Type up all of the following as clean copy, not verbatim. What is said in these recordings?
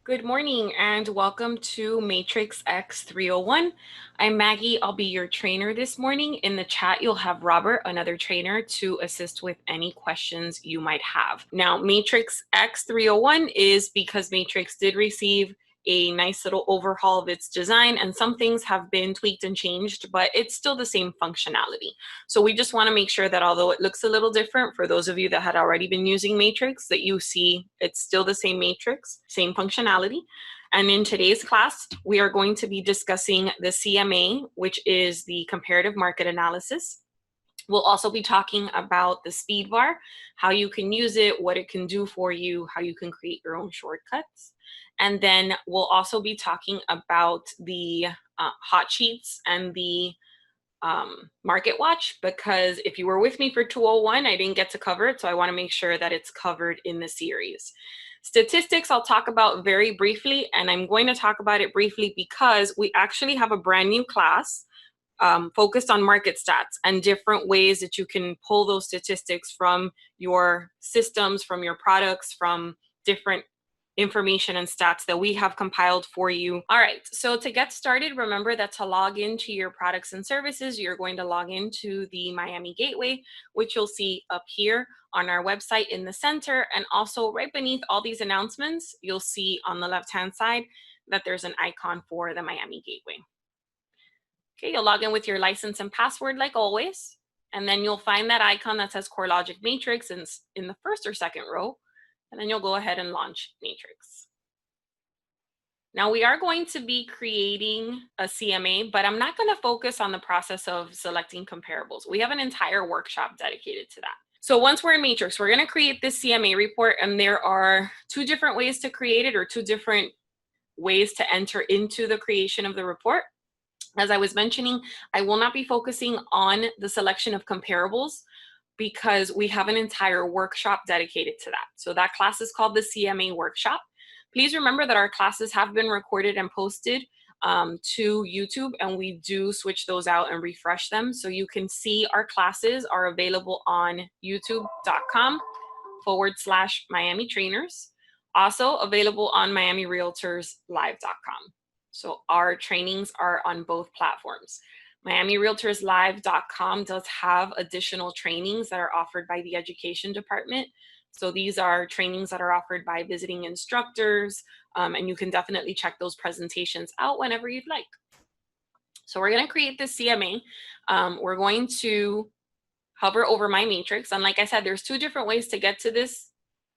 Good morning and welcome to Matrix X 301. I'm Maggie. I'll be your trainer this morning. In the chat, you'll have Robert, another trainer, to assist with any questions you might have. Now, Matrix X 301 is because Matrix did receive a nice little overhaul of its design, and some things have been tweaked and changed, but it's still the same functionality. So we just want to make sure that although it looks a little different for those of you that had already been using Matrix, that you see it's still the same Matrix, same functionality. And in today's class, we are going to be discussing the CMA, which is the comparative market analysis. We'll also be talking about the speed bar, how you can use it, what it can do for you, how you can create your own shortcuts. And then we'll also be talking about the hot sheets and the Market Watch, because if you were with me for 201, I didn't get to cover it, so I want to make sure that it's covered in the series. Statistics I'll talk about very briefly, and I'm going to talk about it briefly because we actually have a brand new class focused on market stats and different ways that you can pull those statistics from your systems, from your products, from different information and stats that we have compiled for you. All right, so to get started, remember that to log into your products and services, you're going to log into the Miami Gateway, which you'll see up here on our website in the center. And also right beneath all these announcements, you'll see on the left-hand side that there's an icon for the Miami Gateway. Okay, you'll log in with your license and password like always, and then you'll find that icon that says CoreLogic Matrix in the first or second row, and then you'll go ahead and launch Matrix. Now we are going to be creating a CMA, but I'm not going to focus on the process of selecting comparables. We have an entire workshop dedicated to that. So once we're in Matrix, we're going to create this CMA report, and there are two different ways to create it, or two different ways to enter into the creation of the report. As I was mentioning, I will not be focusing on the selection of comparables because we have an entire workshop dedicated to that. So that class is called the CMA workshop. Please remember that our classes have been recorded and posted to YouTube, and we do switch those out and refresh them. So you can see our classes are available on youtube.com/miamitrainers, also available on miamirealtorslive.com. So our trainings are on both platforms. miamirealtorslive.com does have additional trainings that are offered by the education department. So these are trainings that are offered by visiting instructors, and you can definitely check those presentations out whenever you'd like. So we're going to create this CMA. We're going to hover over my matrix. And like I said, there's two different ways to get to this.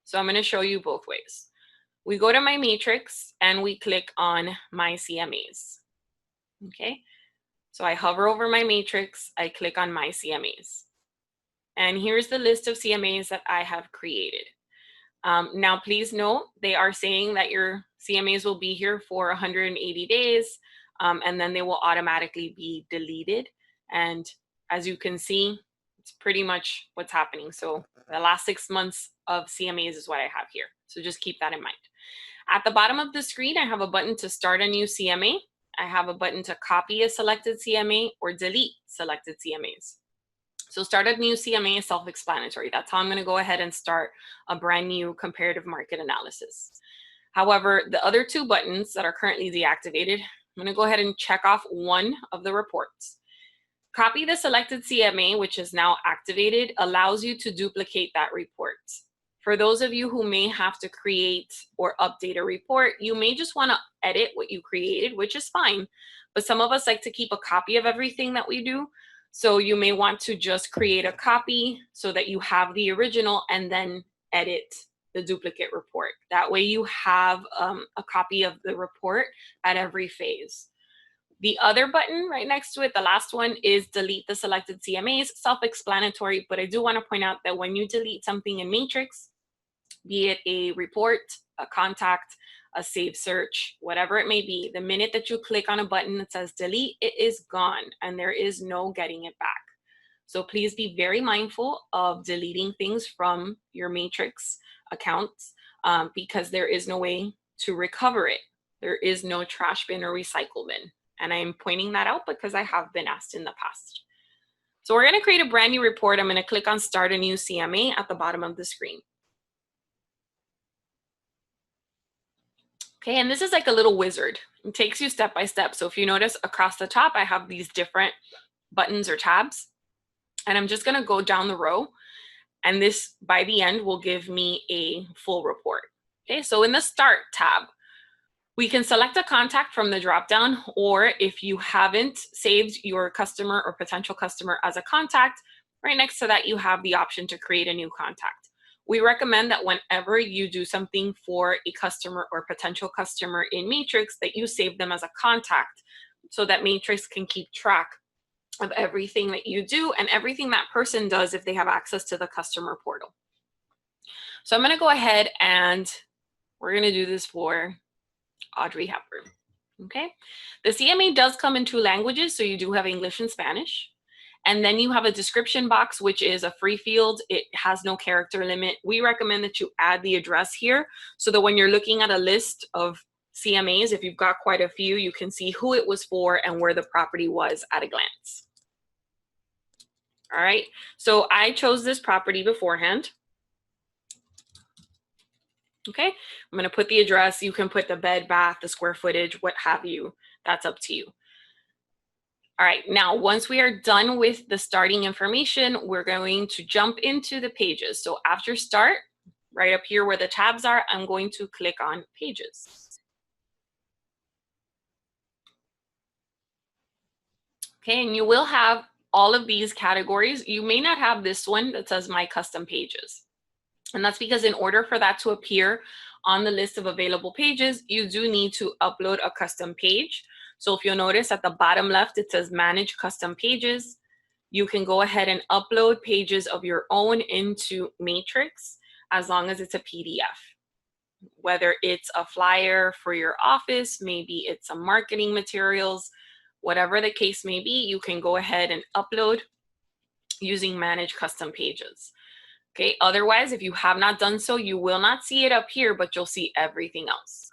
So I'm going to show you both ways. We go to my matrix and we click on my CMAs. Okay, so I hover over my matrix, I click on my CMAs. And here's the list of CMAs that I have created. Now, please note, they are saying that your CMAs will be here for 180 days, and then they will automatically be deleted. And as you can see, it's pretty much what's happening. So the last 6 months of CMAs is what I have here. So just keep that in mind. At the bottom of the screen, I have a button to start a new CMA. I have a button to copy a selected CMA or delete selected CMAs. So start a new CMA is self-explanatory. That's how I'm going to go ahead and start a brand new comparative market analysis. However, the other two buttons that are currently deactivated, I'm going to go ahead and check off one of the reports. Copy the selected CMA, which is now activated, allows you to duplicate that report. For those of you who may have to create or update a report, you may just want to edit what you created, which is fine. But some of us like to keep a copy of everything that we do. So you may want to just create a copy so that you have the original and then edit the duplicate report. That way you have a copy of the report at every phase. The other button right next to it, the last one, is delete the selected CMAs, self-explanatory, but I do want to point out that when you delete something in Matrix, be it a report, a contact, a save search, whatever it may be, the minute that you click on a button that says delete, it is gone and there is no getting it back. So please be very mindful of deleting things from your Matrix accounts because there is no way to recover it. There is no trash bin or recycle bin. And I'm pointing that out because I have been asked in the past. So we're going to create a brand new report. I'm going to click on Start a New CMA at the bottom of the screen. Okay, and this is like a little wizard. It takes you step by step. So if you notice across the top, I have these different buttons or tabs, and I'm just gonna go down the row, and this by the end will give me a full report. Okay, so in the Start tab, we can select a contact from the dropdown, or if you haven't saved your customer or potential customer as a contact, right next to that you have the option to create a new contact. We recommend that whenever you do something for a customer or potential customer in Matrix, that you save them as a contact so that Matrix can keep track of everything that you do and everything that person does if they have access to the customer portal. So I'm going to go ahead and we're going to do this for Audrey Hepburn. Okay, the CMA does come in 2 languages, so you do have English and Spanish. And then you have a description box, which is a free field. It has no character limit. We recommend that you add the address here so that when you're looking at a list of CMAs, if you've got quite a few, you can see who it was for and where the property was at a glance. All right, so I chose this property beforehand. Okay, I'm gonna put the address. You can put the bed, bath, the square footage, what have you. That's up to you. All right, now once we are done with the starting information, we're going to jump into the pages. So after Start, right up here where the tabs are, I'm going to click on Pages. Okay, and you will have all of these categories. You may not have this one that says My Custom Pages. And that's because in order for that to appear on the list of available pages, you do need to upload a custom page. So if you'll notice at the bottom left, it says Manage Custom Pages. You can go ahead and upload pages of your own into Matrix as long as it's a PDF. Whether it's a flyer for your office, maybe it's some marketing materials, whatever the case may be, you can go ahead and upload using Manage Custom Pages. Okay, otherwise, if you have not done so, you will not see it up here, but you'll see everything else.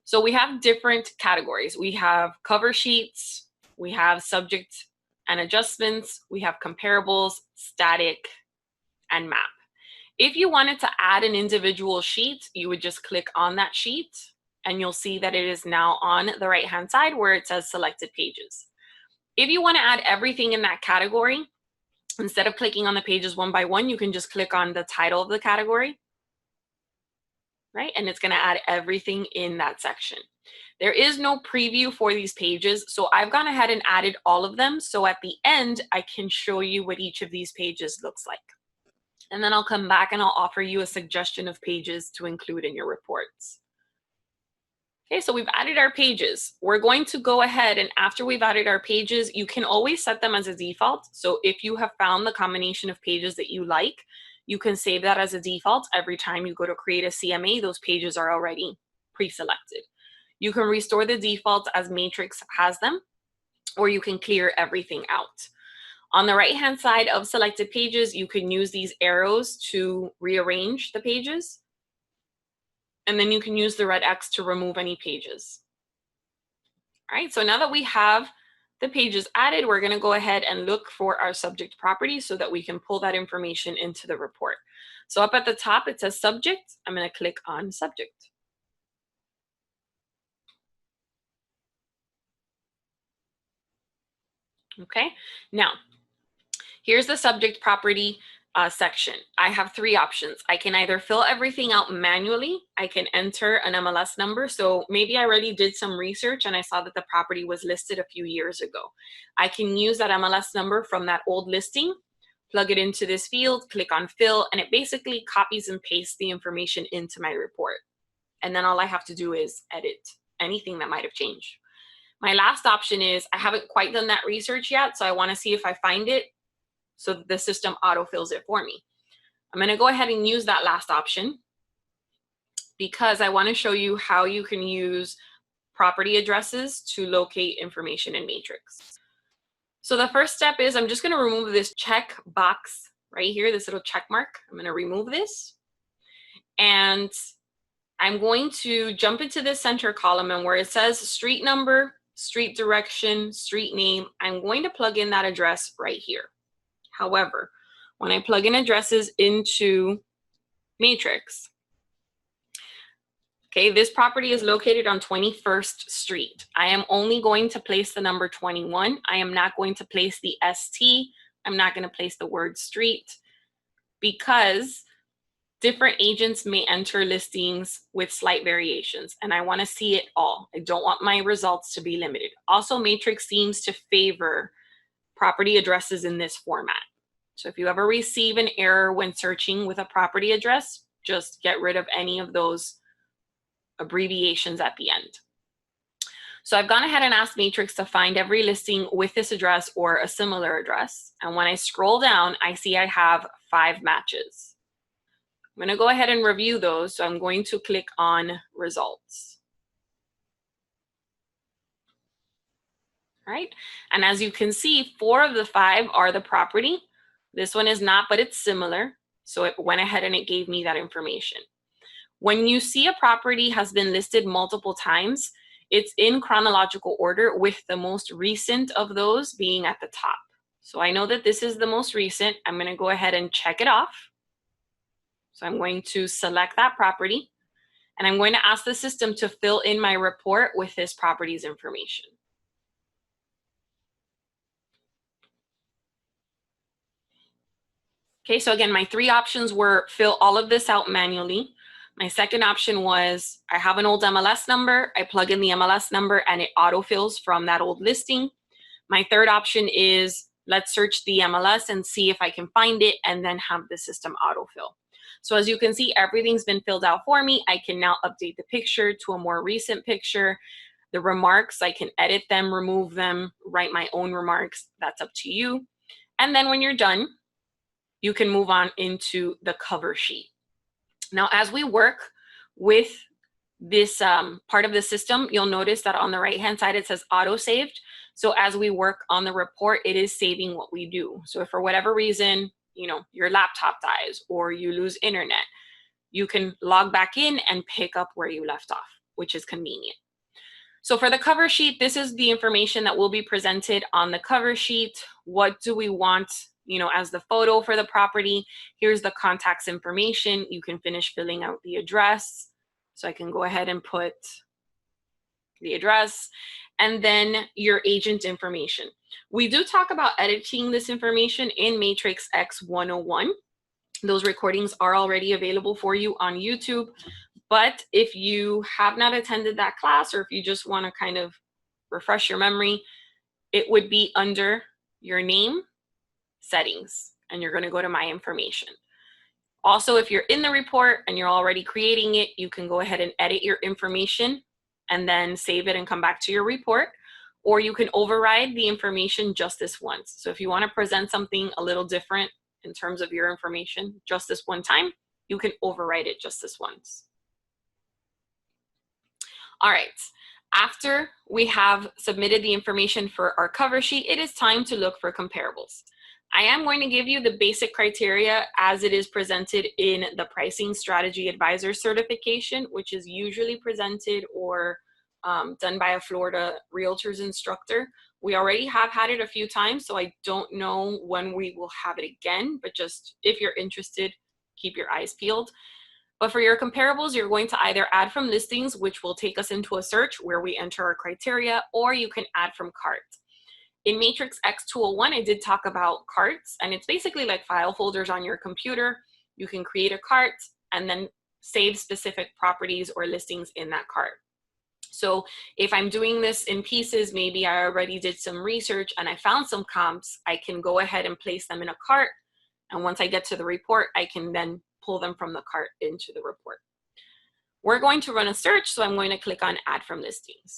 So we have different categories. We have cover sheets, we have subject and adjustments, we have comparables, static, and map. If you wanted to add an individual sheet, you would just click on that sheet and you'll see that it is now on the right-hand side where it says selected pages. If you want to add everything in that category, instead of clicking on the pages one by one, you can just click on the title of the category, right? And it's going to add everything in that section. There is no preview for these pages, so I've gone ahead and added all of them. So at the end, I can show you what each of these pages looks like. And then I'll come back and I'll offer you a suggestion of pages to include in your reports. Okay, so we've added our pages. We're going to go ahead and after we've added our pages, you can always set them as a default. So if you have found the combination of pages that you like, you can save that as a default. Every time you go to create a CMA, those pages are already pre-selected. You can restore the defaults as Matrix has them, or you can clear everything out. On the right-hand side of selected pages, you can use these arrows to rearrange the pages. And then you can use the red X to remove any pages. All right, so now that we have the pages added, we're gonna go ahead and look for our subject property so that we can pull that information into the report. So up at the top, it says subject. I'm gonna click on subject. Okay, now, here's the subject property section. I have 3 options. I can either fill everything out manually. I can enter an MLS number. So maybe I already did some research and I saw that the property was listed a few years ago. I can use that MLS number from that old listing, plug it into this field, click on fill, and it basically copies and pastes the information into my report. And then all I have to do is edit anything that might have changed. My last option is I haven't quite done that research yet, so I want to see if I find it so the system autofills it for me. I'm going to go ahead and use that last option because I want to show you how you can use property addresses to locate information in Matrix. So the first step is I'm just going to remove this check box right here, this little check mark. I'm going to remove this and I'm going to jump into this center column, and where it says street number, street direction, street name, I'm going to plug in that address right here. However, when I plug in addresses into Matrix, Okay, this property is located on 21st Street. I am only going to place the number 21. I am not going to place the ST. I'm not going to place the word street because different agents may enter listings with slight variations, and I want to see it all. I don't want my results to be limited. Also, Matrix seems to favor property addresses in this format. So if you ever receive an error when searching with a property address, just get rid of any of those abbreviations at the end. So I've gone ahead and asked Matrix to find every listing with this address or a similar address. And when I scroll down, I see I have 5 matches. I'm going to go ahead and review those. So I'm going to click on results. All right. And as you can see, 4 of the 5 are the property. This one is not, but it's similar. So it went ahead and it gave me that information. When you see a property has been listed multiple times, it's in chronological order with the most recent of those being at the top. So I know that this is the most recent. I'm going to go ahead and check it off. So I'm going to select that property, and I'm going to ask the system to fill in my report with this property's information. Okay, so again, my 3 options were fill all of this out manually. My second option was I have an old MLS number, I plug in the MLS number and it autofills from that old listing. My third option is let's search the MLS and see if I can find it and then have the system autofill. So as you can see, everything's been filled out for me. I can now update the picture to a more recent picture. The remarks, I can edit them, remove them, write my own remarks. That's up to you. And then when you're done, you can move on into the cover sheet. Now, as we work with this part of the system, you'll notice that on the right-hand side, it says auto-saved. So as we work on the report, it is saving what we do. So if for whatever reason, your laptop dies or you lose internet, you can log back in and pick up where you left off, which is convenient. So for the cover sheet, this is the information that will be presented on the cover sheet. What do we want, as the photo for the property? Here's the contacts information. You can finish filling out the address. So I can go ahead and put the address and then your agent information. We do talk about editing this information in Matrix X 101. Those recordings are already available for you on YouTube. But if you have not attended that class, or if you just want to kind of refresh your memory, it would be under your name, settings, and you're going to go to my information. Also, if you're in the report and you're already creating it, you can go ahead and edit your information and then save it and come back to your report, or you can override the information just this once. So if you want to present something a little different in terms of your information just this one time, you can override it just this once. All right, after we have submitted the information for our cover sheet, it is time to look for comparables. I am going to give you the basic criteria as it is presented in the Pricing Strategy Advisor certification, which is usually presented or done by a Florida Realtors instructor. We already have had it a few times, so I don't know when we will have it again, but just if you're interested, keep your eyes peeled. But for your comparables, you're going to either add from listings, which will take us into a search where we enter our criteria, or you can add from carts. In Matrix X 201, I did talk about carts, and it's basically like file folders on your computer. You can create a cart and then save specific properties or listings in that cart. So if I'm doing this in pieces, maybe I already did some research and I found some comps, I can go ahead and place them in a cart. And once I get to the report, I can then pull them from the cart into the report. We're going to run a search, so I'm going to click on Add from Listings.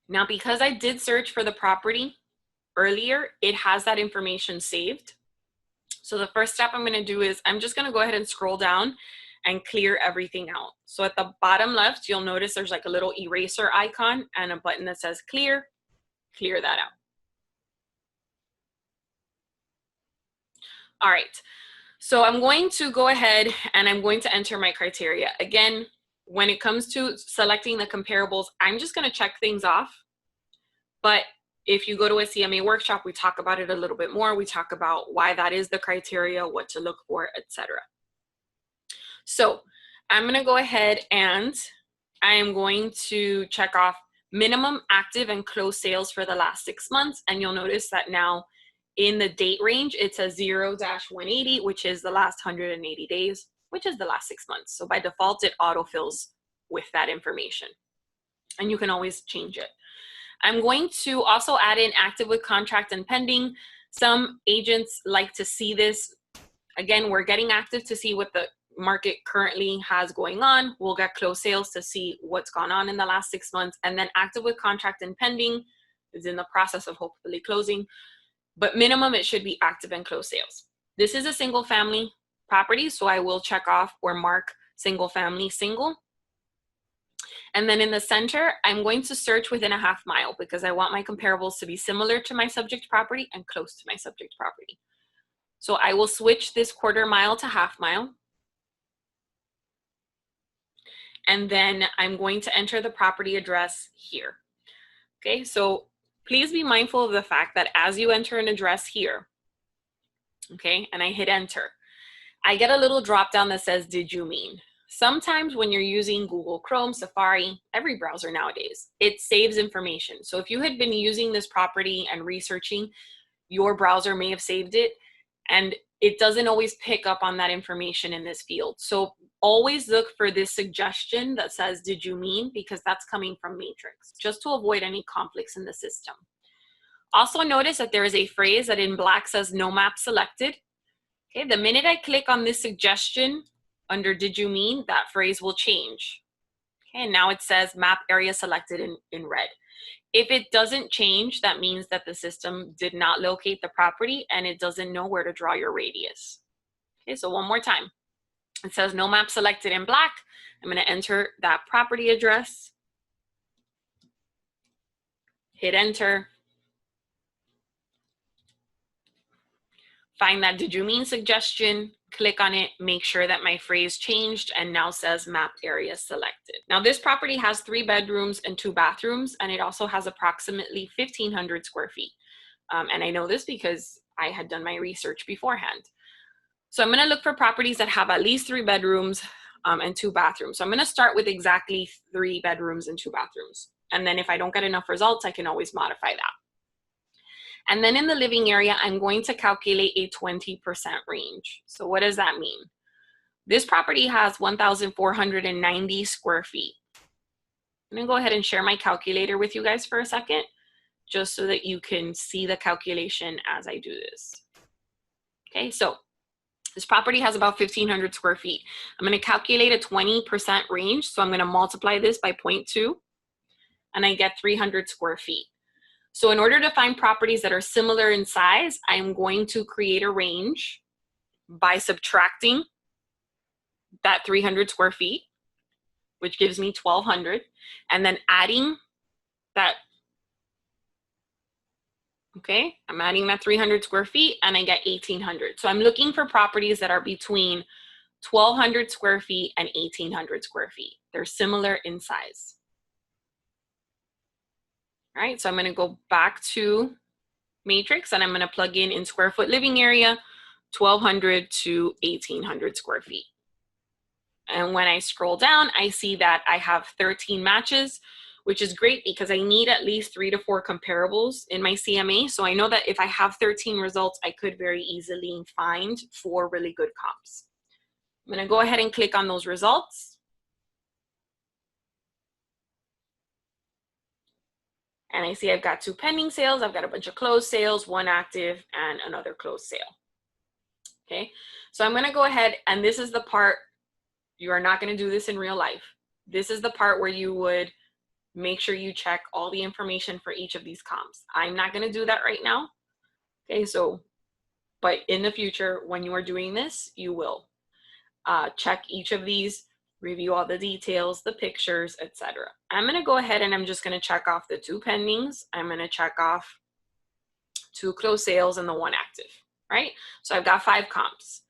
Now, because I did search for the property earlier, it has that information saved. So the first step I'm going to do is I'm just going to go ahead and scroll down and clear everything out. So at the bottom left, you'll notice there's like a little eraser icon and a button that says clear. Clear that out. All right, so I'm going to go ahead and I'm going to enter my criteria. Again, when it comes to selecting the comparables, I'm just going to check things off. But if you go to a CMA workshop, we talk about it a little bit more. We talk about why that is the criteria, what to look for, etc. So I'm going to go ahead and I am going to check off minimum active and closed sales for the last 6 months. And you'll notice that now in the date range, it says 0-180, which is the last 180 days, which is the last 6 months. So by default, it autofills with that information. And you can always change it. I'm going to also add in active with contract and pending. Some agents like to see this. Again, we're getting active to see what the market currently has going on. We'll get closed sales to see what's gone on in the last 6 months. And then active with contract and pending is in the process of hopefully closing. But minimum, it should be active and closed sales. This is a single family property, so I will check off or mark single family single. And then in the center, I'm going to search within a half mile because I want my comparables to be similar to my subject property and close to my subject property. So I will switch this quarter mile to half mile. And then I'm going to enter the property address here. Okay, so please be mindful of the fact that as you enter an address here, okay, and I hit enter, I get a little drop down that says, did you mean? Sometimes when you're using Google Chrome, Safari, every browser nowadays, it saves information. So if you had been using this property and researching, your browser may have saved it, and it doesn't always pick up on that information in this field. So always look for this suggestion that says, did you mean? Because that's coming from Matrix, just to avoid any conflicts in the system. Also notice that there is a phrase that in black says no map selected. Okay, the minute I click on this suggestion under did you mean, that phrase will change. Okay, and now it says map area selected in red. If it doesn't change, that means that the system did not locate the property and it doesn't know where to draw your radius. Okay, so one more time. It says no map selected in black. I'm going to enter that property address, hit enter, find that did you mean suggestion, click on it, make sure that my phrase changed and now says mapped area selected. Now this property has 3 bedrooms and 2 bathrooms, and it also has approximately 1,500 square feet. And I know this because I had done my research beforehand. So I'm going to look for properties that have at least 3 bedrooms and 2 bathrooms. So I'm going to start with exactly 3 bedrooms and 2 bathrooms. And then if I don't get enough results, I can always modify that. And then in the living area, I'm going to calculate a 20% range. So what does that mean? This property has 1,490 square feet. I'm going to go ahead and share my calculator with you guys for a second, just so that you can see the calculation as I do this. Okay, so this property has about 1,500 square feet. I'm going to calculate a 20% range. So I'm going to multiply this by 0.2, and I get 300 square feet. So in order to find properties that are similar in size, I'm going to create a range by subtracting that 300 square feet, which gives me 1,200, and then adding that, okay, I'm adding that 300 square feet and I get 1,800. So I'm looking for properties that are between 1,200 square feet and 1,800 square feet. They're similar in size. All right, so I'm going to go back to Matrix and I'm going to plug in square foot living area, 1,200 to 1,800 square feet. And when I scroll down, I see that I have 13 matches, which is great because I need at least 3 to 4 comparables in my CMA. So I know that if I have 13 results, I could very easily find 4 really good comps. I'm going to go ahead and click on those results. And I see I've got 2 pending sales. I've got a bunch of closed sales, 1 active, and another closed sale. Okay, so I'm going to go ahead, and this is the part, you are not going to do this in real life. This is the part where you would make sure you check all the information for each of these comps. I'm not going to do that right now. Okay, so, but in the future, when you are doing this, you will check each of these, review all the details, the pictures, etc. I'm going to go ahead and I'm just going to check off the 2 pendings. I'm going to check off 2 closed sales and the 1 active, right? So I've got 5 comps.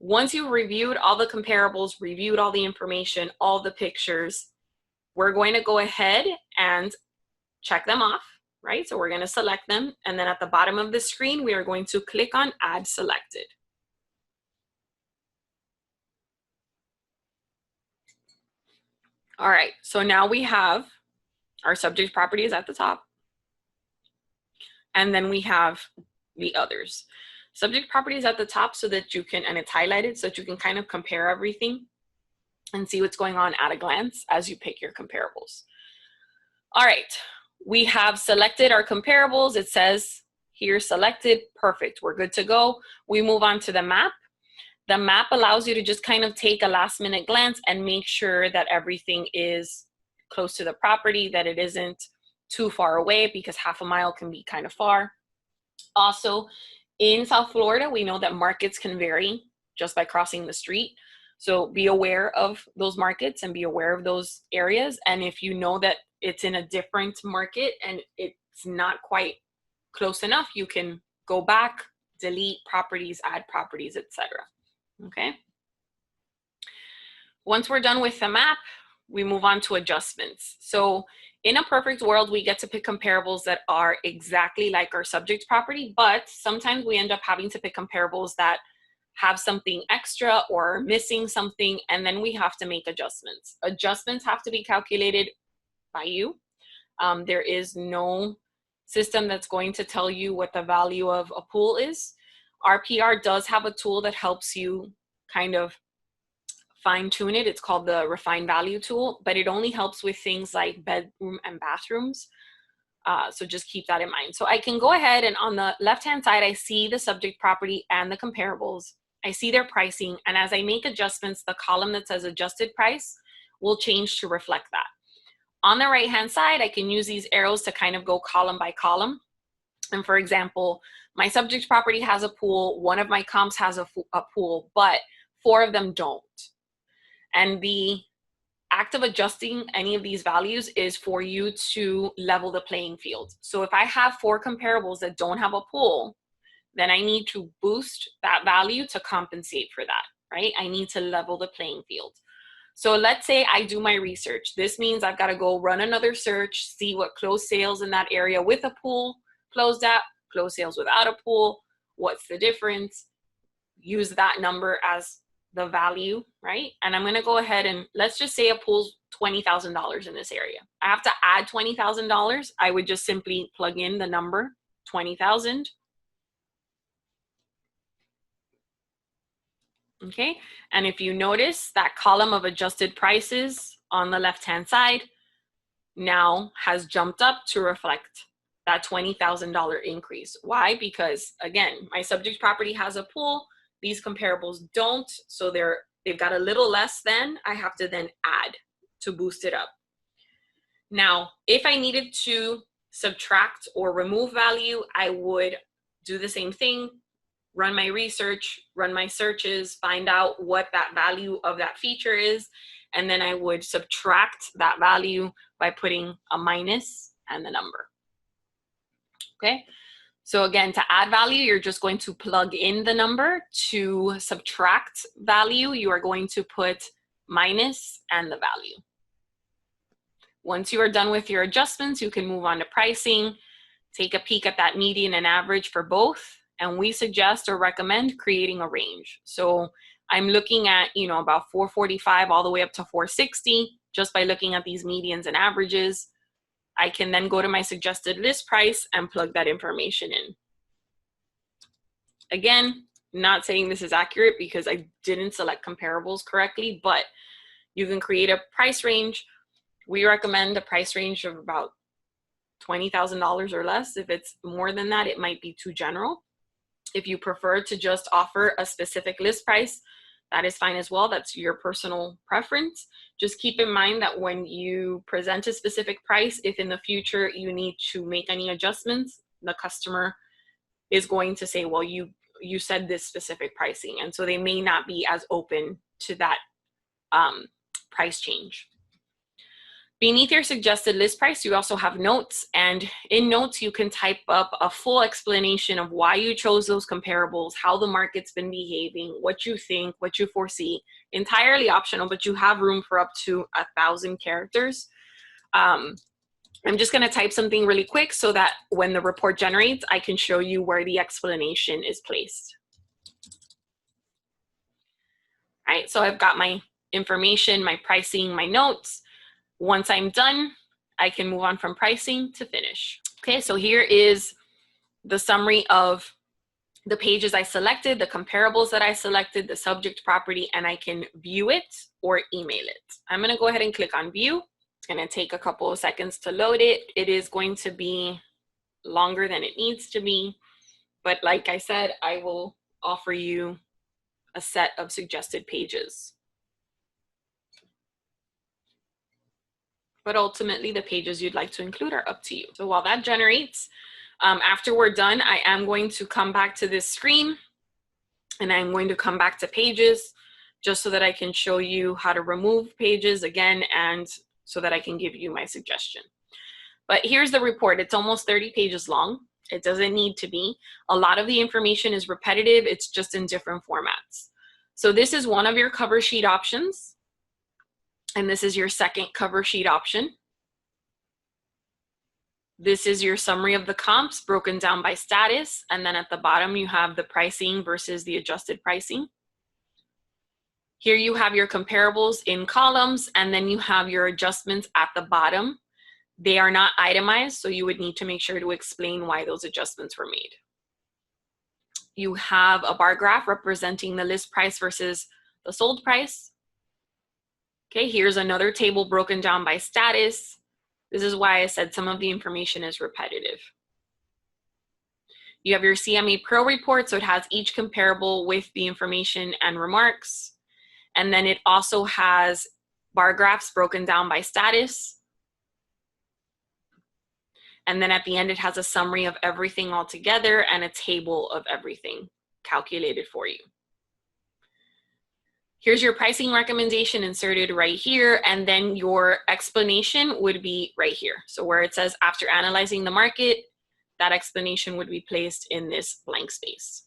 Once you've reviewed all the comparables, reviewed all the information, all the pictures, we're going to go ahead and check them off, right? So we're going to select them. And then at the bottom of the screen, we are going to click on Add Selected. All right, so now we have our subject properties at the top, and then we have the others. Subject properties at the top so that you can, and it's highlighted so that you can kind of compare everything and see what's going on at a glance as you pick your comparables. All right, we have selected our comparables. It says here selected, perfect, we're good to go. We move on to the map. The map allows you to just kind of take a last minute glance and make sure that everything is close to the property, that it isn't too far away, because half a mile can be kind of far. Also, in South Florida, we know that markets can vary just by crossing the street. So be aware of those markets and be aware of those areas. And if you know that it's in a different market and it's not quite close enough, you can go back, delete properties, add properties, etc. Okay. Once we're done with the map, we move on to adjustments. So in a perfect world, we get to pick comparables that are exactly like our subject property, but sometimes we end up having to pick comparables that have something extra or missing something, and then we have to make adjustments. Adjustments have to be calculated by you. There is no system that's going to tell you what the value of a pool is. RPR does have a tool that helps you kind of fine tune it. It's called the refine value tool, but it only helps with things like bedroom and bathrooms. So just keep that in mind. So I can go ahead and on the left-hand side, I see the subject property and the comparables. I see their pricing. And as I make adjustments, the column that says adjusted price will change to reflect that. On the right-hand side, I can use these arrows to kind of go column by column. And for example, my subject property has a pool. One of my comps has a pool, but 4 of them don't. And the act of adjusting any of these values is for you to level the playing field. So if I have 4 comparables that don't have a pool, then I need to boost that value to compensate for that, right? I need to level the playing field. So let's say I do my research. This means I've got to go run another search, see what closed sales in that area with a pool closed at, closed sales without a pool, what's the difference, use that number as the value, right? And I'm gonna go ahead and let's just say a pool's $20,000 in this area. I have to add $20,000. I would just simply plug in the number 20,000. Okay, and if you notice that column of adjusted prices on the left-hand side now has jumped up to reflect that $20,000 increase. Why? Because again, my subject property has a pool, these comparables don't, so they've got a little less than, I have to then add to boost it up. Now, if I needed to subtract or remove value, I would do the same thing, run my research, run my searches, find out what that value of that feature is, and then I would subtract that value by putting a minus and the number. Okay, so again, to add value, you're just going to plug in the number. To subtract value, you are going to put minus and the value. Once you are done with your adjustments, you can move on to pricing, take a peek at that median and average for both, and we suggest or recommend creating a range. So I'm looking at, about 445 all the way up to 460 just by looking at these medians and averages. I can then go to my suggested list price and plug that information in. Again, not saying this is accurate because I didn't select comparables correctly, but you can create a price range. We recommend a price range of about $20,000 or less. If it's more than that, it might be too general. If you prefer to just offer a specific list price, that is fine as well. That's your personal preference. Just keep in mind that when you present a specific price, if in the future you need to make any adjustments, the customer is going to say, well, you said this specific pricing. And so they may not be as open to that price change. Beneath your suggested list price, you also have notes, and in notes, you can type up a full explanation of why you chose those comparables, how the market's been behaving, what you think, what you foresee. Entirely optional, but you have room for up to 1,000 characters. I'm just gonna type something really quick so that when the report generates, I can show you where the explanation is placed. All right, so I've got my information, my pricing, my notes. Once I'm done, I can move on from pricing to finish. Okay, so here is the summary of the pages I selected, the comparables that I selected, the subject property, and I can view it or email it. I'm gonna go ahead and click on view. It's gonna take a couple of seconds to load it. It is going to be longer than it needs to be, but like I said, I will offer you a set of suggested pages. But ultimately, the pages you'd like to include are up to you. So while that generates, after we're done, I am going to come back to this screen and I'm going to come back to pages just so that I can show you how to remove pages again and so that I can give you my suggestion. But here's the report. It's almost 30 pages long. It doesn't need to be. A lot of the information is repetitive. It's just in different formats. So this is one of your cover sheet options. And this is your second cover sheet option. This is your summary of the comps broken down by status. And then at the bottom, you have the pricing versus the adjusted pricing. Here you have your comparables in columns, and then you have your adjustments at the bottom. They are not itemized, so you would need to make sure to explain why those adjustments were made. You have a bar graph representing the list price versus the sold price. Okay, here's another table broken down by status. This is why I said some of the information is repetitive. You have your CMA Pro report, so it has each comparable with the information and remarks. And then it also has bar graphs broken down by status. And then at the end, it has a summary of everything all together and a table of everything calculated for you. Here's your pricing recommendation inserted right here, and then your explanation would be right here. So where it says, after analyzing the market, that explanation would be placed in this blank space.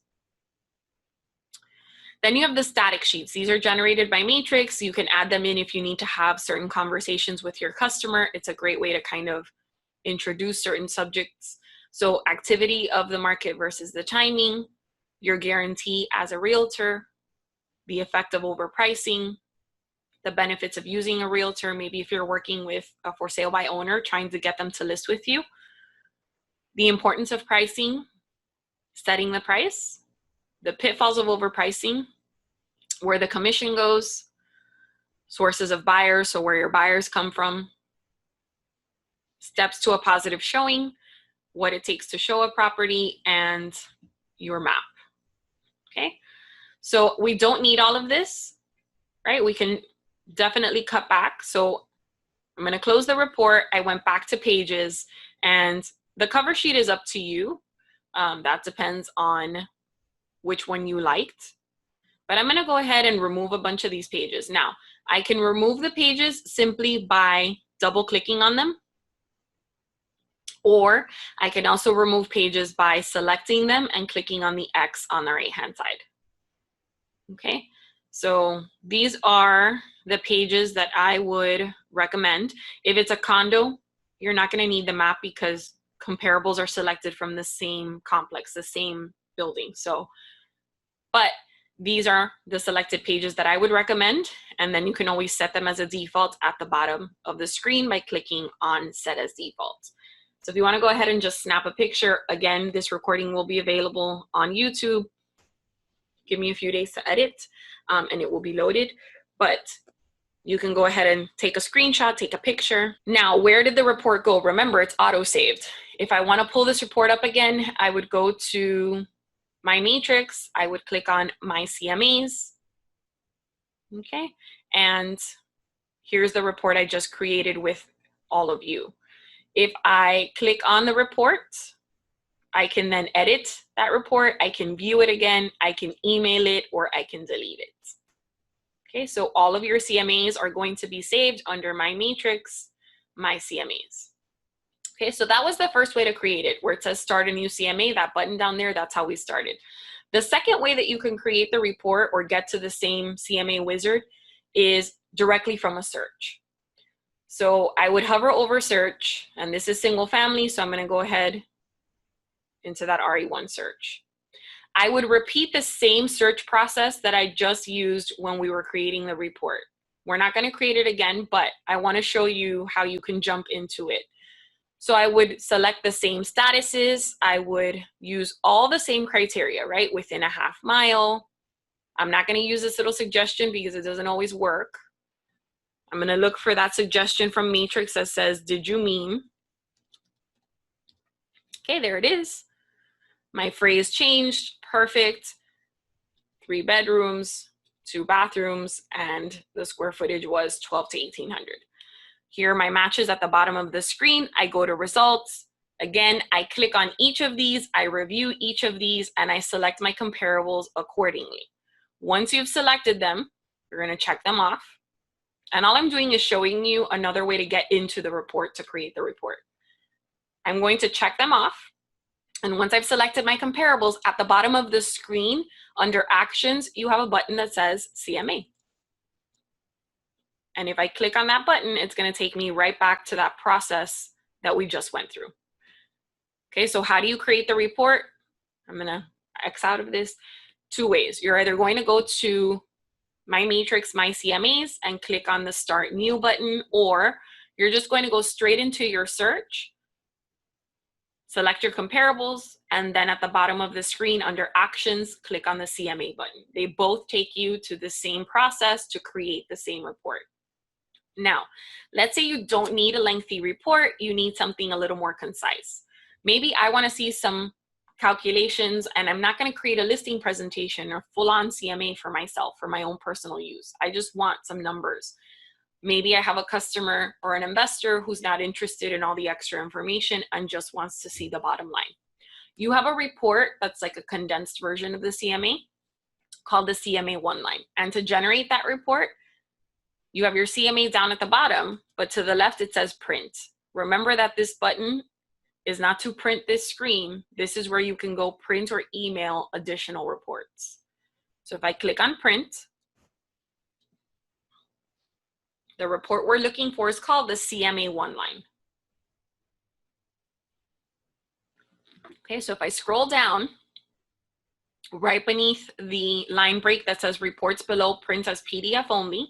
Then you have the static sheets. These are generated by Matrix. You can add them in if you need to have certain conversations with your customer. It's a great way to kind of introduce certain subjects. So activity of the market versus the timing, your guarantee as a realtor, the effect of overpricing, the benefits of using a realtor, maybe if you're working with a for sale by owner, trying to get them to list with you, the importance of pricing, setting the price, the pitfalls of overpricing, where the commission goes, sources of buyers, so where your buyers come from, steps to a positive showing, what it takes to show a property, and your map. Okay, so we don't need all of this, right? We can definitely cut back. So I'm going to close the report. I went back to pages, and the cover sheet is up to you. That depends on which one you liked. But I'm going to go ahead and remove a bunch of these pages. Now, I can remove the pages simply by double clicking on them. Or I can also remove pages by selecting them and clicking on the X on the right-hand side. Okay, so these are the pages that I would recommend. If it's a condo, you're not going to need the map because comparables are selected from the same complex, the same building. So, but these are the selected pages that I would recommend, and then you can always set them as a default at the bottom of the screen by clicking on Set as Default. So if you want to go ahead and just snap a picture, again, this recording will be available on YouTube. Give me a few days to edit, and it will be loaded, but you can go ahead and take a screenshot, take a picture. Now, where did the report go? Remember, it's auto-saved. If I want to pull this report up again, I would go to my matrix, I would click on my CMAs, okay? And here's the report I just created with all of you. If I click on the report, I can then edit that report, I can view it again, I can email it, or I can delete it. Okay, so all of your CMAs are going to be saved under my matrix, my CMAs. Okay, so that was the first way to create it, where it says start a new CMA, that button down there, that's how we started. The second way that you can create the report or get to the same CMA wizard is directly from a search. So I would hover over search, and this is single family, so I'm gonna go ahead into that RE1 search. I would repeat the same search process that I just used when we were creating the report. We're not going to create it again, but I want to show you how you can jump into it. So I would select the same statuses. I would use all the same criteria, right? Within a half mile. I'm not going to use this little suggestion because it doesn't always work. I'm going to look for that suggestion from Matrix that says, did you mean? Okay, there it is. My phrase changed. Perfect. 3 bedrooms, 2 bathrooms, and the square footage was 12 to 1800. Here are my matches at the bottom of the screen. I go to results. Again, I click on each of these, I review each of these, and I select my comparables accordingly. Once you've selected them, you're going to check them off. And all I'm doing is showing you another way to get into the report to create the report. I'm going to check them off. And once I've selected my comparables, at the bottom of the screen, under Actions, you have a button that says CMA. And if I click on that button, it's going to take me right back to that process that we just went through. Okay, so how do you create the report? I'm going to X out of this 2 ways. You're either going to go to My Matrix, My CMAs, and click on the Start New button, or you're just going to go straight into your search, select your comparables, and then at the bottom of the screen under Actions, click on the CMA button. They both take you to the same process to create the same report. Now, let's say you don't need a lengthy report, you need something a little more concise. Maybe I want to see some calculations and I'm not going to create a listing presentation or full-on CMA for myself for my own personal use. I just want some numbers. Maybe I have a customer or an investor who's not interested in all the extra information and just wants to see the bottom line. You have a report that's like a condensed version of the CMA called the CMA one line. And to generate that report, you have your CMA down at the bottom, but to the left it says print. Remember that this button is not to print this screen. This is where you can go print or email additional reports. So if I click on print, the report we're looking for is called the CMA one line. Okay, so if I scroll down, right beneath the line break that says reports below, print as PDF only,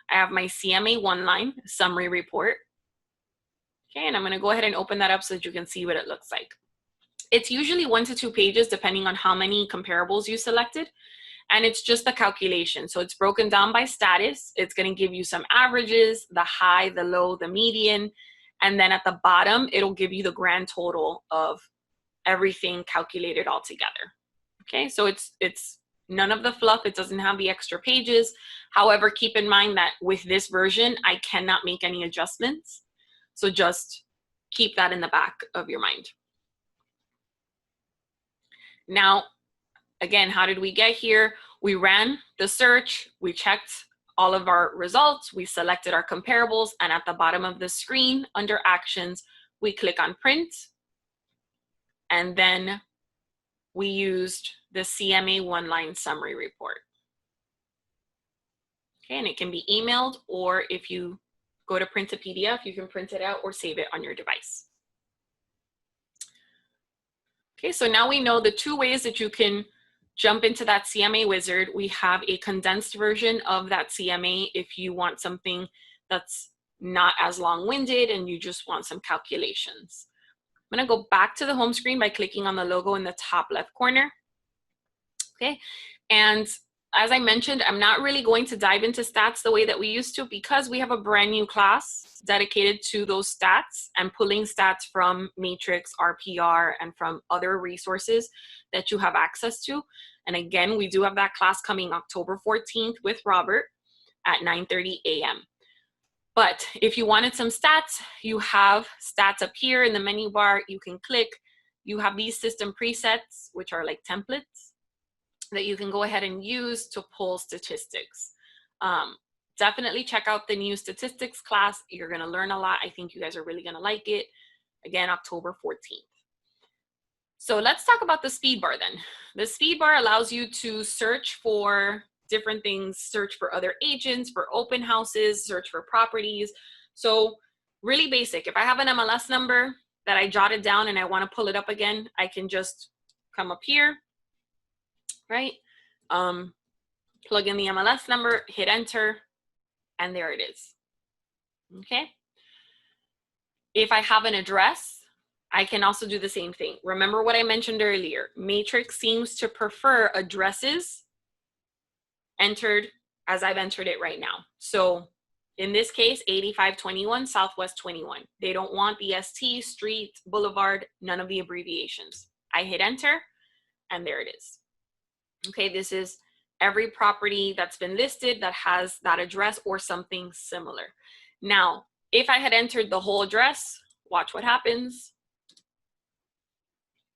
I have my CMA one line summary report. Okay, and I'm going to go ahead and open that up so that you can see what it looks like. It's usually 1 to 2 pages depending on how many comparables you selected, and it's just a calculation. So it's broken down by status. It's going to give you some averages, the high, the low, the median, and then at the bottom it'll give you the grand total of everything calculated all together. Okay, so it's none of the fluff. It doesn't have the extra pages. However, keep in mind that with this version, I cannot make any adjustments. So just keep that in the back of your mind. Now, again, how did we get here? We ran the search, we checked all of our results, we selected our comparables, and at the bottom of the screen under Actions, we click on Print, and then we used the CMA one-line summary report. Okay, and it can be emailed, or if you go to print a PDF, you can print it out or save it on your device. Okay, so now we know the 2 ways that you can jump into that CMA wizard. We have a condensed version of that CMA if you want something that's not as long-winded and you just want some calculations. I'm going to go back to the home screen by clicking on the logo in the top left corner. Okay, and as I mentioned, I'm not really going to dive into stats the way that we used to because we have a brand new class dedicated to those stats and pulling stats from Matrix, RPR, and from other resources that you have access to. And again, we do have that class coming October 14th with Robert at 9:30 a.m. But if you wanted some stats, you have stats up here in the menu bar. You can click. You have these system presets, which are like templates that you can go ahead and use to pull statistics. Definitely check out the new statistics class. You're going to learn a lot. I think you guys are really going to like it. Again, October 14th. So let's talk about the speed bar then. The speed bar allows you to search for different things, search for other agents, for open houses, search for properties. So really basic. If I have an MLS number that I jotted down and I want to pull it up again, I can just come up here, right? Plug in the MLS number, hit enter, and there it is. Okay. If I have an address, I can also do the same thing. Remember what I mentioned earlier, Matrix seems to prefer addresses entered as I've entered it right now. So in this case, 8521 Southwest 21. They don't want the ST, street, boulevard, none of the abbreviations. I hit enter, and there it is. Okay, this is every property that's been listed that has that address or something similar. Now, if I had entered the whole address, watch what happens.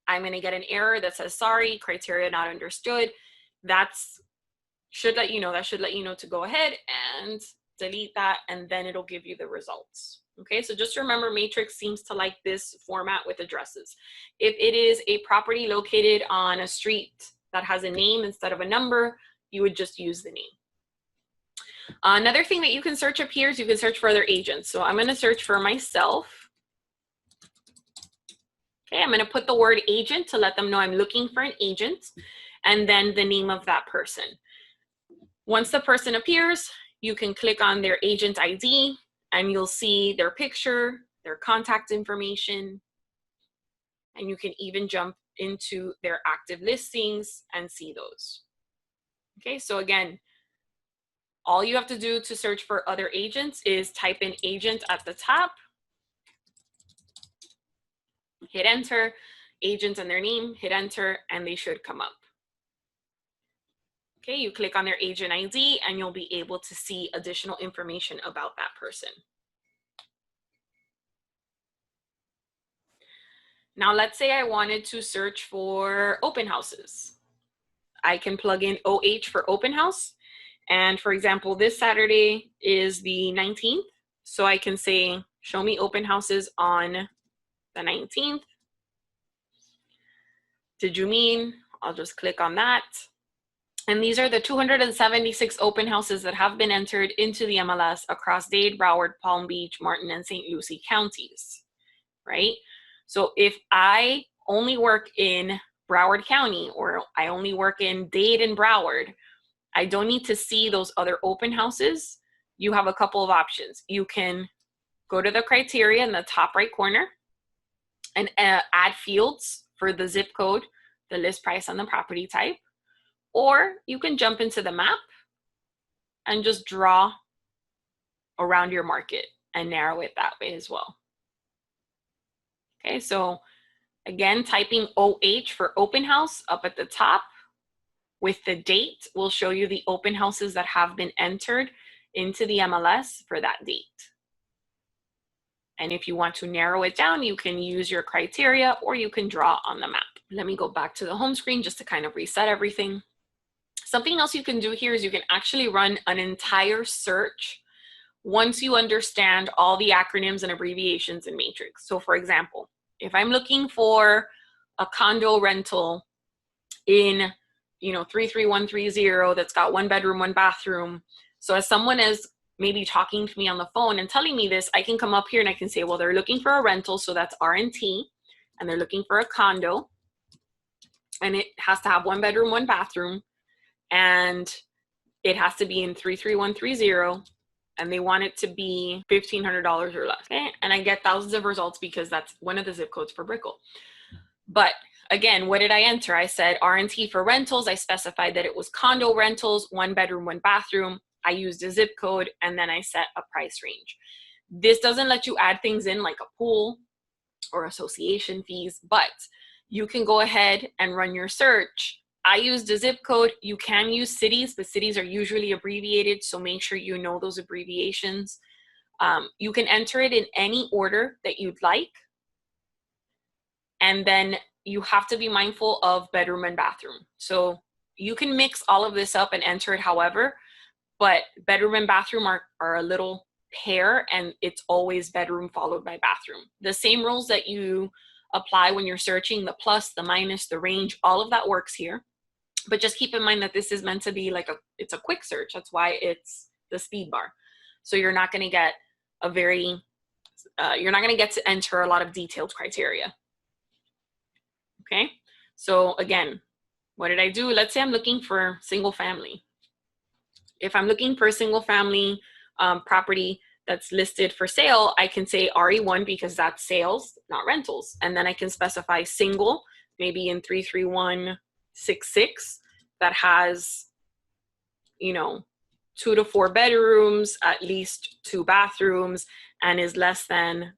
I'm going to get an error that says, sorry, criteria not understood. That should let you know to go ahead and delete that, and then it'll give you the results. Okay, so just remember, Matrix seems to like this format with addresses. If it is a property located on a street that has a name instead of a number, you would just use the name. Another thing that you can search up here is you can search for other agents. So I'm going to search for myself. Okay, I'm going to put the word agent to let them know I'm looking for an agent, and then the name of that person. Once the person appears, you can click on their agent ID and you'll see their picture, their contact information, and you can even jump into their active listings and see those. Okay, so again, all you have to do to search for other agents is type in agent at the top, hit enter, agent and their name, hit enter, and they should come up. Okay, you click on their agent ID and you'll be able to see additional information about that person. Now, let's say I wanted to search for open houses. I can plug in OH for open house. And for example, this Saturday is the 19th. So I can say, show me open houses on the 19th. Did you mean? I'll just click on that. And these are the 276 open houses that have been entered into the MLS across Dade, Broward, Palm Beach, Martin, and St. Lucie counties, right? So if I only work in Broward County, or I only work in Dade and Broward, I don't need to see those other open houses. You have a couple of options. You can go to the criteria in the top right corner and add fields for the zip code, the list price, and the property type. Or you can jump into the map and just draw around your market and narrow it that way as well. Okay, so again, typing OH for open house up at the top with the date will show you the open houses that have been entered into the MLS for that date. And if you want to narrow it down, you can use your criteria or you can draw on the map. Let me go back to the home screen just to kind of reset everything. Something else you can do here is you can actually run an entire search once you understand all the acronyms and abbreviations in Matrix. So for example, if I'm looking for a condo rental in 33130 that's got 1 bedroom, 1 bathroom. So as someone is maybe talking to me on the phone and telling me this, I can come up here and I can say, well, they're looking for a rental, so that's RNT, and they're looking for a condo, and it has to have 1 bedroom, 1 bathroom, and it has to be in 33130, and they want it to be $1,500 or less. Okay? And I get thousands of results because that's one of the zip codes for Brickell. But again, what did I enter? I said RNT for rentals. I specified that it was condo rentals, 1 bedroom, 1 bathroom. I used a zip code, and then I set a price range. This doesn't let you add things in like a pool or association fees, but you can go ahead and run your search. I used a zip code. You can use cities, but cities are usually abbreviated, so make sure you know those abbreviations. You can enter it in any order that you'd like. And then you have to be mindful of bedroom and bathroom. So you can mix all of this up and enter it however, but bedroom and bathroom are a little pair, and it's always bedroom followed by bathroom. The same rules that you apply when you're searching, the plus, the minus, the range, all of that works here. But just keep in mind that this is meant to be like it's a quick search. That's why it's the speed bar. So you're not going to get you're not going to get to enter a lot of detailed criteria. Okay, so again, what did I do? Let's say I'm looking for single family. If I'm looking for a single family property that's listed for sale, I can say RE1 because that's sales, not rentals. And then I can specify single, maybe in 33166, that has, 2 to 4 bedrooms, at least 2 bathrooms, and is less than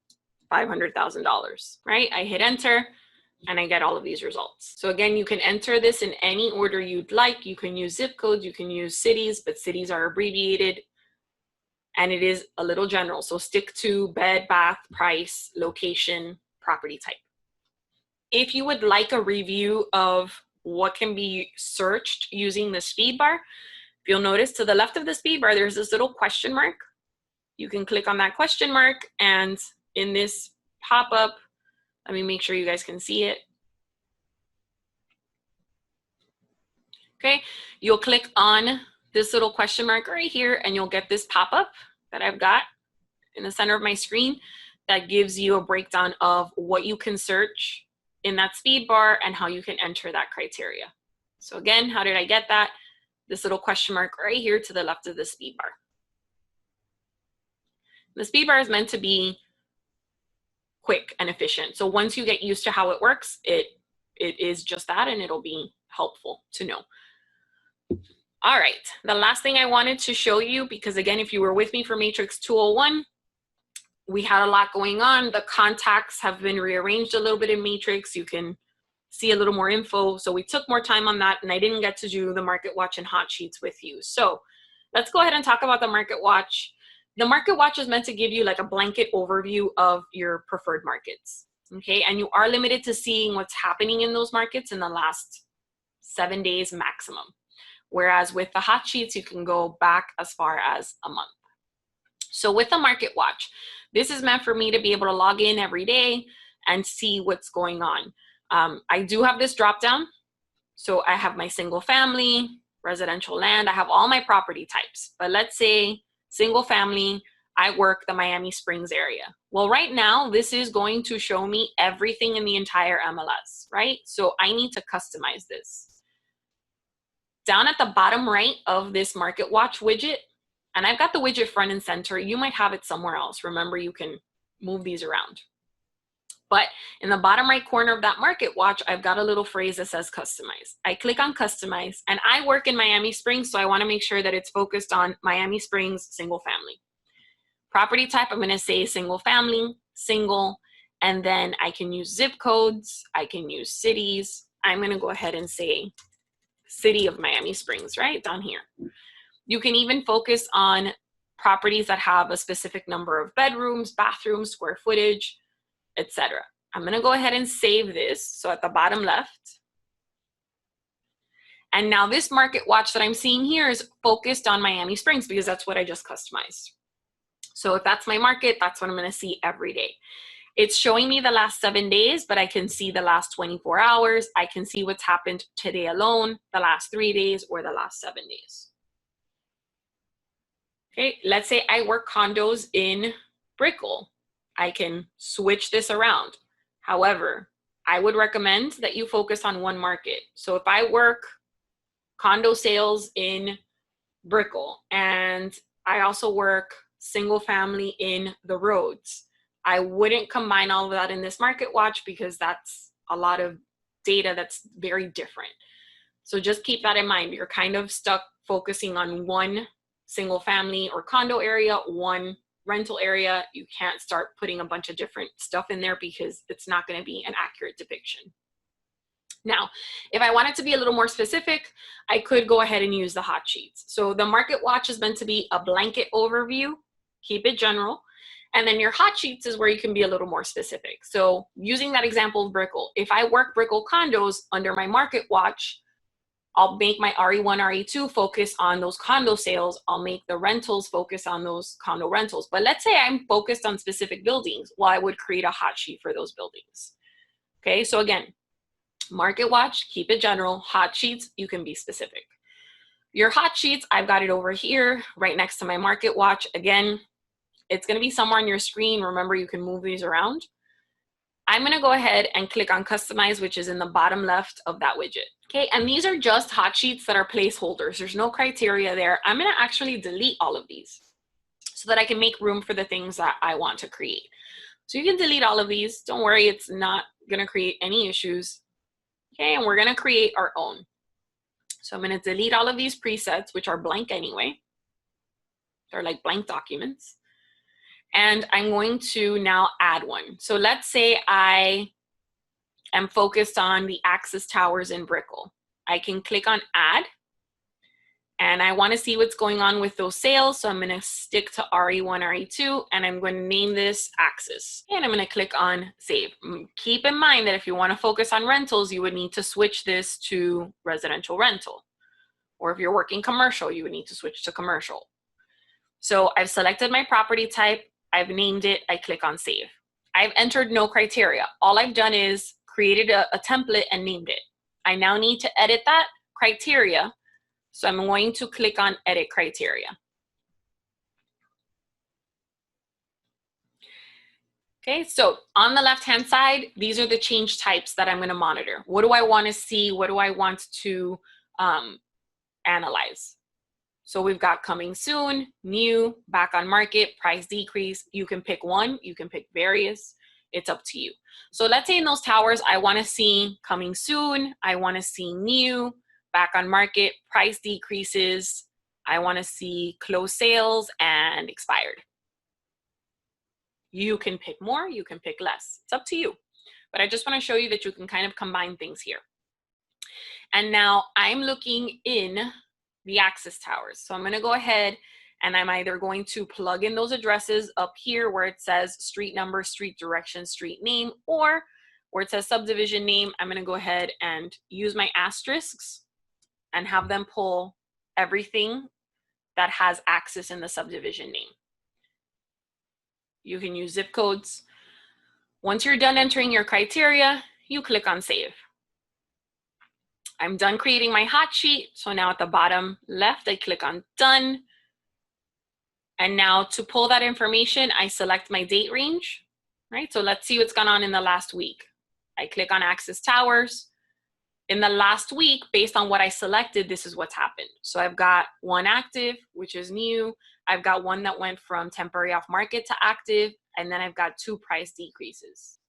$500,000, right? I hit enter and I get all of these results. So again, you can enter this in any order you'd like. You can use zip codes, you can use cities, but cities are abbreviated and it is a little general. So stick to bed, bath, price, location, property type. If you would like a review of what can be searched using the speed bar, you'll notice to the left of the speed bar, there's this little question mark. You can click on that question mark, and in this pop-up, let me make sure you guys can see it. Okay, you'll click on this little question mark right here, and you'll get this pop-up that I've got in the center of my screen that gives you a breakdown of what you can search in that speed bar and how you can enter that criteria. So again, how did I get that? This little question mark right here to the left of the speed bar. The speed bar is meant to be quick and efficient. So once you get used to how it works, it is just that, and it'll be helpful to know. All right, the last thing I wanted to show you, because again, if you were with me for Matrix 201, we had a lot going on. The contacts have been rearranged a little bit in Matrix. You can see a little more info. So we took more time on that, and I didn't get to do the market watch and hot sheets with you. So let's go ahead and talk about the market watch. The market watch is meant to give you like a blanket overview of your preferred markets, okay? And you are limited to seeing what's happening in those markets in the last 7 days maximum. Whereas with the hot sheets, you can go back as far as a month. So with the market watch, this is meant for me to be able to log in every day and see what's going on. I do have this drop down. So I have my single family, residential land, I have all my property types. But let's say single family, I work the Miami Springs area. Well, right now, this is going to show me everything in the entire MLS, right? So I need to customize this. Down at the bottom right of this market watch widget, and I've got the widget front and center. You might have it somewhere else. Remember, you can move these around. But in the bottom right corner of that market watch, I've got a little phrase that says customize. I click on customize, and I work in Miami Springs, so I want to make sure that it's focused on Miami Springs single family. Property type, I'm going to say single family, single, and then I can use zip codes, I can use cities. I'm going to go ahead and say city of Miami Springs, right down here. You can even focus on properties that have a specific number of bedrooms, bathrooms, square footage, etc. I'm going to go ahead and save this. So at the bottom left. And now this market watch that I'm seeing here is focused on Miami Springs because that's what I just customized. So if that's my market, that's what I'm going to see every day. It's showing me the last 7 days, but I can see the last 24 hours. I can see what's happened today alone, the last 3 days, or the last 7 days. Okay, let's say I work condos in Brickell. I can switch this around. However, I would recommend that you focus on one market. So if I work condo sales in Brickell and I also work single family in the Roads, I wouldn't combine all of that in this market watch because that's a lot of data that's very different. So just keep that in mind. You're kind of stuck focusing on one single family or condo area, one rental area. You can't start putting a bunch of different stuff in there because it's not going to be an accurate depiction. Now, if I wanted to be a little more specific, I could go ahead and use the hot sheets. So the market watch is meant to be a blanket overview, keep it general. And then your hot sheets is where you can be a little more specific. So using that example of Brickell, if I work Brickell condos under my market watch, I'll make my RE1, RE2 focus on those condo sales. I'll make the rentals focus on those condo rentals. But let's say I'm focused on specific buildings. Well, I would create a hot sheet for those buildings. Okay, so again, market watch, keep it general. Hot sheets, you can be specific. Your hot sheets, I've got it over here right next to my market watch. Again, it's going to be somewhere on your screen. Remember, you can move these around. I'm going to go ahead and click on customize, which is in the bottom left of that widget. Okay, and these are just hot sheets that are placeholders. There's no criteria there. I'm going to actually delete all of these. so that I can make room for the things that I want to create. So you can delete all of these. Don't worry, it's not going to create any issues. Okay, and we're going to create our own. So I'm going to delete all of these presets, which are blank anyway. They're like blank documents. And I'm going to now add one. So let's say I am focused on the Axis Towers in Brickell. I can click on add. And I want to see what's going on with those sales. So I'm going to stick to RE1, RE2, and I'm going to name this Axis. And I'm going to click on save. Keep in mind that if you want to focus on rentals, you would need to switch this to residential rental. Or if you're working commercial, you would need to switch to commercial. So I've selected my property type. I've named it. I click on save. I've entered no criteria. All I've done is created a template and named it. I now need to edit that criteria. So I'm going to click on edit criteria. Okay, so on the left-hand side, these are the change types that I'm going to monitor. What do I want to see? What do I want to analyze? So we've got coming soon, new, back on market, price decrease. You can pick one, you can pick various. It's up to you. So let's say in those towers, I want to see coming soon. I want to see new, back on market, price decreases. I want to see closed sales and expired. You can pick more, you can pick less. It's up to you. But I just want to show you that you can kind of combine things here. And now I'm looking in the Axis Towers. So I'm going to go ahead and I'm either going to plug in those addresses up here where it says street number, street direction, street name, or where it says subdivision name. I'm going to go ahead and use my asterisks and have them pull everything that has Axis in the subdivision name. You can use zip codes. Once you're done entering your criteria, you click on save. I'm done creating my hot sheet. So now at the bottom left, I click on done. And now to pull that information, I select my date range, right? So let's see what's gone on in the last week. I click on Axis Towers. In the last week, based on what I selected, this is what's happened. So I've got one active, which is new. I've got one that went from temporary off market to active, and then I've got 2 price decreases.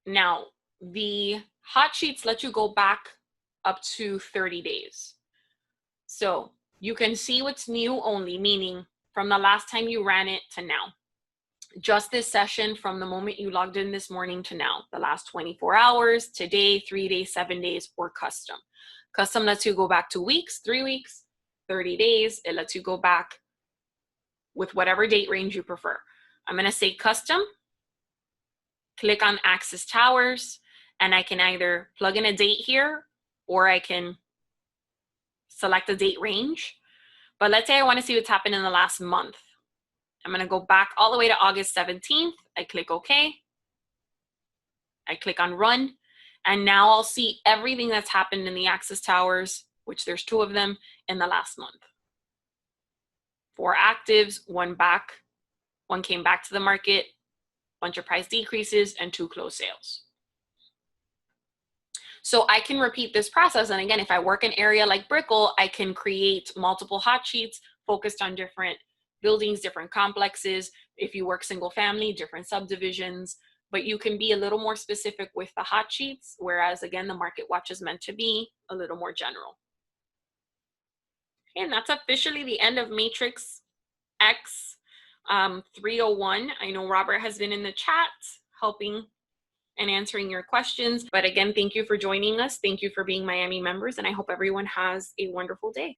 Now, the hot sheets let you go back up to 30 days. So you can see what's new only, meaning from the last time you ran it to now. Just this session from the moment you logged in this morning to now, the last 24 hours, today, 3 days, 7 days, or custom. Custom lets you go back 2 weeks, 3 weeks, 30 days. It lets you go back with whatever date range you prefer. I'm going to say custom, click on Axis Towers, and I can either plug in a date here or I can select a date range. But let's say I want to see what's happened in the last month. I'm going to go back all the way to August 17th. I click OK. I click on run. And now I'll see everything that's happened in the Axis Towers, which there's 2 of them, in the last month. 4 actives, 1 back, 1 came back to the market, bunch of price decreases, and 2 closed sales. So I can repeat this process. And again, if I work an area like Brickell, I can create multiple hot sheets focused on different buildings, different complexes. If you work single family, different subdivisions, but you can be a little more specific with the hot sheets, whereas again, the Market Watch is meant to be a little more general. And that's officially the end of Matrix X 301. I know Robert has been in the chat helping and answering your questions. But again, thank you for joining us. Thank you for being Miami members, and I hope everyone has a wonderful day.